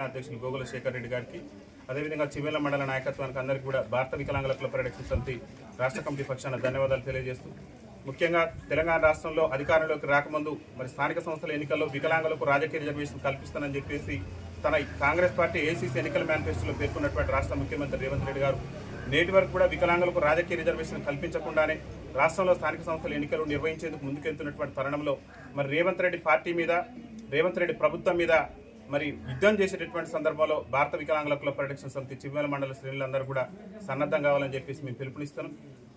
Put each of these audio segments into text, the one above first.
అధ్యక్షులు గోగుల శేఖర్ రెడ్డి గారికి అదేవిధంగా చివేల మండల నాయకత్వానికి అందరికీ కూడా భారత వికలాంగుల కుల పరిరక్షణ సమితి రాష్ట్ర కమిటీ పక్షాన ధన్యవాదాలు తెలియజేస్తూ ముఖ్యంగా తెలంగాణ రాష్ట్రంలో అధికారంలోకి రాకముందు మరి స్థానిక సంస్థల ఎన్నికల్లో వికలాంగులకు రాజకీయ రిజర్వేషన్ కల్పిస్తానని చెప్పేసి తన కాంగ్రెస్ పార్టీ ఏసీసీ ఎన్నికల మేనిఫెస్టోలో పేర్కొన్నటువంటి రాష్ట్ర ముఖ్యమంత్రి రేవంత్ రెడ్డి గారు నేటి వరకు కూడా వికలాంగులకు రాజకీయ రిజర్వేషన్ కల్పించకుండానే రాష్ట్రంలో స్థానిక సంస్థల ఎన్నికలు నిర్వహించేందుకు ముందుకెళ్తున్నటువంటి తరుణంలో మరి రేవంత్ రెడ్డి పార్టీ మీద రేవంత్ రెడ్డి ప్రభుత్వం మీద మరి యుద్ధం చేసేటటువంటి సందర్భంలో భారత వికలాంగుల కుల పరిరక్షణ సమితి చివ్వేల మండల శ్రేణులందరూ కూడా సన్నద్ధం కావాలని చెప్పేసి మేము పిలుపునిస్తున్నాం.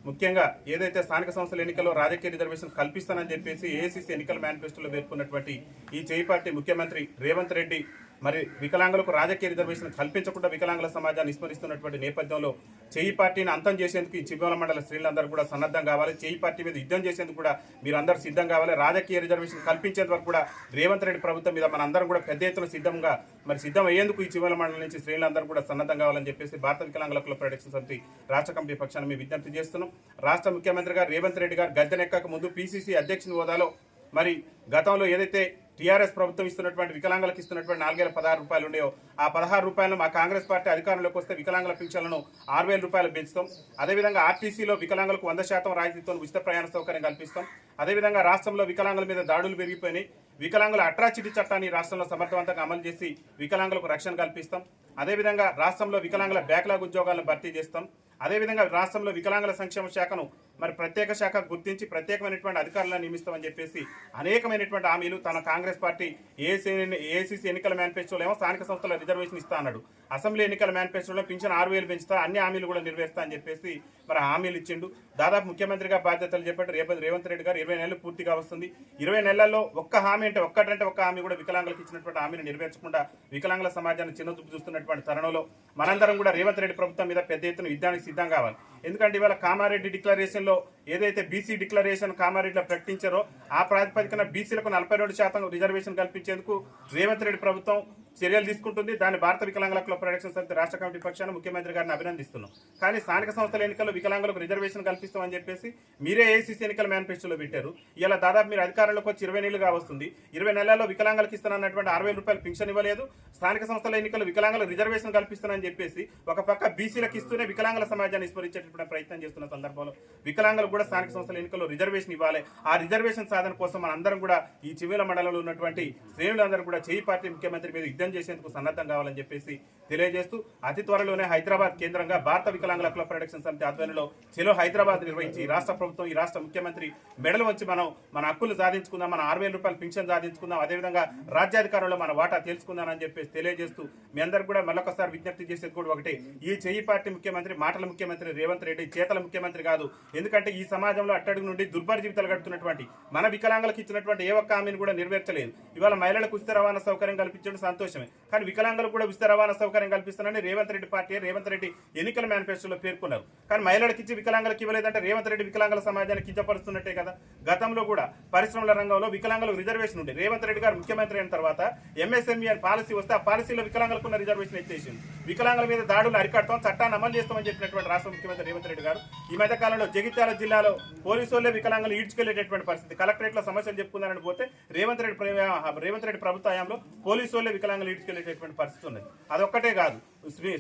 ముఖ్యంగా ఏదైతే స్థానిక సంస్థల ఎన్నికల్లో రాజకీయ రిజర్వేషన్ కల్పిస్తానని చెప్పేసి ఏఐసీసీ ఎన్నికల మేనిఫెస్టోలో పేర్కొన్నటువంటి ఈ చేయి పార్టీ ముఖ్యమంత్రి రేవంత్ రెడ్డి మరి వికలాంగులకు రాజకీయ రిజర్వేషన్ కల్పించకుండా వికలాంగుల సమాజాన్ని విస్మరిస్తున్నటువంటి నేపథ్యంలో చేయి పార్టీని అంతం చేసేందుకు ఈ చివ్వేల మండల శ్రేణులందరూ కూడా సన్నద్ధం కావాలి. చేయి పార్టీ మీద యుద్ధం చేసేందుకు కూడా మీరు అందరూ సిద్ధం కావాలి. రాజకీయ రిజర్వేషన్ కల్పించేంత వరకు కూడా రేవంత్ రెడ్డి ప్రభుత్వం మీద మనందరం కూడా పెద్ద ఎత్తున సిద్ధం అయ్యేందుకు ఈ చివ్వేల మండలం నుంచి శ్రేణులందరూ కూడా సన్నద్ధం కావాలని చెప్పేసి భారత వికలాంగుల కుల పరిరక్షణ సమితి రాష్ట్ర కమిటీ పక్షాన మేము విజ్ఞప్తి చేస్తున్నాం. రాష్ట్ర ముఖ్యమంత్రి గారు రేవంత్ రెడ్డి గారు గద్దెనెక్కక ముందు పీసీసీ అధ్యక్షుని హోదాలో మరి గతంలో ఏదైతే టీఆర్ఎస్ ప్రభుత్వం ఇస్తున్నటువంటి వికలాంగులకు ఇస్తున్నటువంటి 4,016 రూపాయలు ఉన్నాయో ఆ 16 రూపాయలను మా కాంగ్రెస్ పార్టీ అధికారంలోకి వస్తే వికలాంగుల పింఛన్లను 6,000 రూపాయలు పెంచుతాం. అదేవిధంగా ఆర్టీసీలో వికలాంగులకు 100% రాయితీతో ఉచిత ప్రయాణ సౌకర్యం కల్పిస్తాం. అదేవిధంగా రాష్ట్రంలో వికలాంగుల మీద దాడులు పెరిగిపోయినాయి. వికలాంగుల అట్రాసిటీ చట్టాన్ని రాష్ట్రంలో సమర్థవంతంగా అమలు చేసి వికలాంగులకు రక్షణ కల్పిస్తాం. అదేవిధంగా రాష్ట్రంలో వికలాంగుల బ్యాక్లాగ్ ఉద్యోగాలను భర్తీ చేస్తాం. అదేవిధంగా రాష్ట్రంలో వికలాంగుల సంక్షేమ శాఖను మరి ప్రత్యేక శాఖ గుర్తించి ప్రత్యేకమైనటువంటి అధికారులను నియమిస్తామని చెప్పేసి అనేకమైనటువంటి హామీలు తన కాంగ్రెస్ పార్టీ ఏఐసీసీ ఎన్నికల మేనిఫెస్టోలో ఏమో స్థానిక సంస్థల రిజర్వేషన్ ఇస్తా అన్నాడు. అసెంబ్లీ ఎన్నికల మేనిఫెస్టోలో పింఛన్ 6,000 పెంచుతా, అన్ని హామీలు కూడా నెరవేరుస్తా అని చెప్పేసి మరి హామీలు ఇచ్చిండు. దాదాపు ముఖ్యమంత్రిగా బాధ్యతలు చెప్పాడు రేవంత్ రెడ్డి గారు. 20 నెలలు పూర్తిగా వస్తుంది. 20 నెలల్లో ఒక్క హామీ అంటే ఒక్క హామీ కూడా వికలాంగులకు ఇచ్చినటువంటి హామీని నెరవేర్చకుండా వికలాంగుల సమాజాన్ని చిన్నచూపు చూస్తున్నటువంటి తరుణంలో మనందరం కూడా రేవంత్ రెడ్డి ప్రభుత్వం మీద పెద్ద ఎత్తున యుద్ధానికి సిద్ధం కావాలి. ఎందుకంటే ఇవాళ కామారెడ్డి డిక్లరేషన్ లో ఏదైతే బీసీ డిక్లరేషన్ కామారెడ్డిలో ప్రకటించారో ఆ ప్రాతిపదికన బీసీలకు 42% రిజర్వేషన్ కల్పించేందుకు రేవంత్ రెడ్డి ప్రభుత్వం చర్యలు తీసుకుంటుంది. దాన్ని భారత వికలాంగుల కుల పరిరక్షణ సమితి రాష్ట్ర కమిటీ పక్షాన ముఖ్యమంత్రి గారిని అభినందిస్తున్నాం. కానీ స్థానిక సంస్థల ఎన్నికల్లో వికలాంగులకు రిజర్వేషన్ కల్పిస్తామని చెప్పేసి మీరే ఏఐసీసీ ఎన్నికల మేనిఫెస్టోలో పెట్టారు. ఇలా దాదాపు మీరు అధికారంలోకి వచ్చి 20 నెలలుగా వస్తుంది. 20 నెలల్లో వికలాంగులకు ఇస్తానన్నటువంటి 6,000 రూపాయలు పెన్షన్ ఇవ్వలేదు. స్థానిక సంస్థల ఎన్నికల్లో వికలాంగులకు రిజర్వేషన్ కల్పిస్తానని చెప్పేసి ఒక పక్క బీసీలకు ఇస్తూనే వికలాంగుల సమాజాన్ని విస్మరించేటటువంటి ప్రయత్నం చేస్తున్న సందర్భంలో వికలాంగులు కూడా స్థానిక సంస్థల ఎన్నికల్లో రిజర్వేషన్ ఇవ్వాలి. ఆ రిజర్వేషన్ సాధన కోసం మనందరం కూడా ఈ చివ్వేల మండలంలో ఉన్నటువంటి శ్రేణులందరూ కూడా చేయి పార్టీ ముఖ్యమంత్రి మీద యుద్ధం చేసేందుకు సన్నద్ధం కావాలని చెప్పేసి తెలియజేస్తూ అతి త్వరలోనే హైదరాబాద్ కేంద్రంగా భారత వికలాంగుల కుల పరిరక్షణ సమితి ఆధ్వర్యంలో చెలో హైదరాబాద్ నిర్వహించి రాష్ట్ర ప్రభుత్వం ఈ రాష్ట్ర ముఖ్యమంత్రి మెడలు వచ్చి మన హక్కులు సాధించుకుందాం, మన 6,000 రూపాయలు పింఛన్ సాధించుకుందాం, అదేవిధంగా రాజ్యాధికారంలో మన వాటా తెలుసుకుందాం అని చెప్పేసి తెలియజేస్తూ మీ అందరూ కూడా మరొకసారి విజ్ఞప్తి చేసేది కూడా ఒకటే, ఈ చెయ్యి పార్టీ ముఖ్యమంత్రి మాటల ముఖ్యమంత్రి రేవంత్ రెడ్డి చేతల ముఖ్యమంత్రి కాదు. ఎందుకంటే ఈ సమాజంలో అట్టడుగు నుండి దుర్భర జీవితాలు గడుపుతున్నటువంటి మన వికలాంగులకు ఇచ్చినటువంటి ఏ ఒక్క హామీని కూడా నెరవేర్చలేదు. ఇవాళ మహిళలకు ఉచిత రవాణా సౌకర్యం కల్పించడం సంతోషమే, కానీ వికలాంగులకు కూడా ఉచిత రవాణా సౌకర్యం కల్పిస్తానని రేవంత్ రెడ్డి పార్టీ రేవంత్ రెడ్డి ఎన్నికల మేనిఫెస్టోలో పేర్కొన్నారు. కానీ మహిళలకు ఇచ్చి వికలాంగులకు ఇవ్వలేదంటే రేవంత్ రెడ్డి వికలాంగుల సమాజాన్ని కించపరుస్తున్నట్టే కదా. గతంలో కూడా పరిశ్రమల రంగంలో వికలాంగులకు రిజర్వేషన్ ఉండే రేవంత్ రెడ్డి గారు ముఖ్యమంత్రి అయిన తర్వాత ఎంఎస్ఎంఈ అని పాలసీ వస్తే ఆ పాలసీలో వికలాంగులకు ఉన్న రిజర్వేషన్ ఎత్తేసింది. వికలాంగుల మీద దాడులు అరికడతాం, చట్టాన్ని అమలు చేస్తామని చెప్పినటువంటి రాష్ట్ర ముఖ్యమంత్రి రేవంత్ రెడ్డి గారు ఈ మధ్య కాలంలో జగిత్యాల జిల్లాలో పోలీసు వాళ్ళే వికలాంగులు ఈడ్చుకెళ్లేటటువంటి పరిస్థితి. కలెక్టరేట్ లో సమస్యలు చెప్పుకుందారని పోతే రేవంత్ రెడ్డి ప్రభుత్వ హయాంలో పోలీసు వాళ్ళే వికలాంగులు ఈడ్చుకెళ్లేటటువంటి పరిస్థితి ఉన్నది. అదొక్కటే కాదు,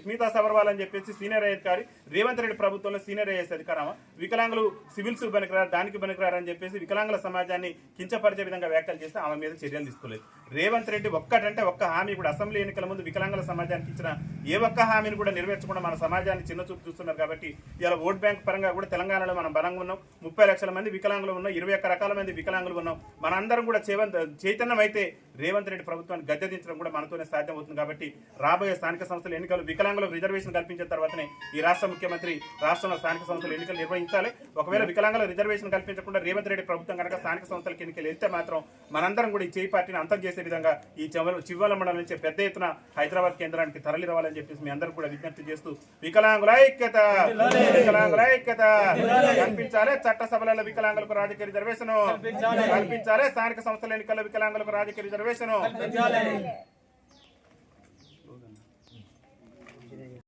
స్మితా సబర్వాల్ అని చెప్పేసి సీనియర్ అధికారి రేవంత్ రెడ్డి ప్రభుత్వంలో సీనియర్ ఐఏఎస్ అధికారమా వికలాంగులు సివిల్స్ పనికిరారు, దానికి పనికిరారని చెప్పేసి వికలాంగుల సమాజాన్ని కించపరిచే విధంగా వ్యాఖ్యలు చేస్తే ఆమె మీద చర్యలు తీసుకోలేదు. రేవంత్ రెడ్డి ఒక్క హామీ కూడా అసెంబ్లీ ఎన్నికల ముందు వికలాంగుల సమాజానికి ఇచ్చిన ఏ ఒక్క హామీని కూడా నెరవేర్చకుండా మన సమాజాన్ని చిన్న చూపు చూస్తున్నారు. కాబట్టి ఇలా ఓట్ బ్యాంక్ పరంగా కూడా తెలంగాణలో మనం బలంగా ఉన్నాం. 30 లక్షల మంది వికలాంగులు ఉన్నాం, 21 రకాల మంది వికలాంగులు ఉన్నాం. మనందరం కూడా చైతన్యం అయితే రేవంత్ రెడ్డి ప్రభుత్వాన్ని గద్దెదించడం కూడా మనతోనే సాధ్యం అవుతుంది. కాబట్టి రాబోయే స్థానిక సంస్థల ఎన్నికలు వికలాంగులకు రిజర్వేషన్ కల్పించిన తర్వాతనే ఈ రాష్ట్ర ముఖ్యమంత్రి రాష్ట్రంలో స్థానిక సంస్థల ఎన్నికలు నిర్వహించాలి. ఒకవేళ వికలాంగులకు రిజర్వేషన్ కల్పించకుండా రేవంత్ రెడ్డి ప్రభుత్వం కనుక స్థానిక సంస్థలకు ఎన్నికలు వెళ్తే మాత్రం మనందరం కూడా ఈ చేయి పార్టీని అంతం చేసే విధంగా ఈ చివ్వేల మండలం నుంచి పెద్ద ఎత్తున హైదరాబాద్ కేంద్రానికి తరలి రావాలని చెప్పేసి మీ అందరూ కూడా విజ్ఞప్తి చేస్తూ వికలాంగుల ఐక్యత కల్పించాలి. చట్టసభలలో వికలాంగులకు రాజకీయ రిజర్వేషన్ కల్పించాలి. స్థానిక సంస్థల ఎన్నికల్లో వికలాంగులకు రాజకీయ రిజర్వేషన్